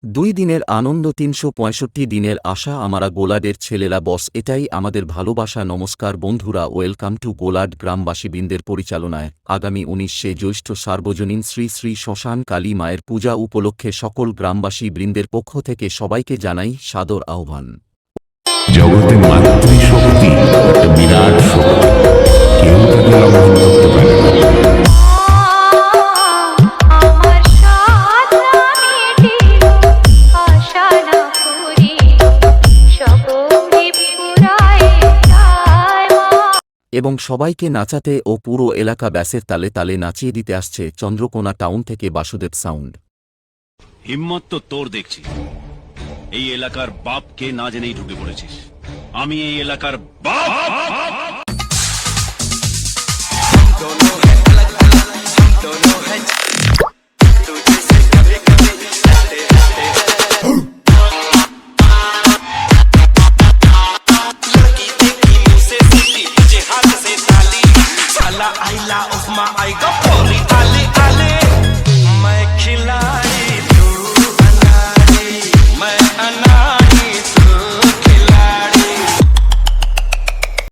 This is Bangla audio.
2 দিনের আনন্দ 365 দিনের আশা আমরা গোলাডের ছেলেরা বস এটাই আমাদের ভালোবাসা নমস্কার বন্ধুরা ওয়েলকাম টু গোলাড গ্রামবাসীবৃন্দের পরিচালনায় আগামী 19শে জ্যৈষ্ঠ সার্বজনীন শ্রী শ্রী শ্মশান কালী মায়ের পূজা উপলক্ষে সকল গ্রামবাসী বৃন্দের পক্ষ থেকে সবাইকে জানাই সাদর আহ্বান। জগতে মাতৃশক্তি একটা বিরাট শক্তি, কেউ তাকে লঙ্ঘন করতে পারে না। এবং সবাইকে নাচাতে ও পুরো এলাকা ব্যাসের তালে তালে নাচিয়ে দিতে আসছে চন্দ্রকোনা টাউন থেকে বাসুদেব সাউন্ড। হিম্মত তো তোর দেখছি, এই এলাকার বাপকে না জেনেই ঢুকে পড়েছিস। আমি এই এলাকার বাপ। I got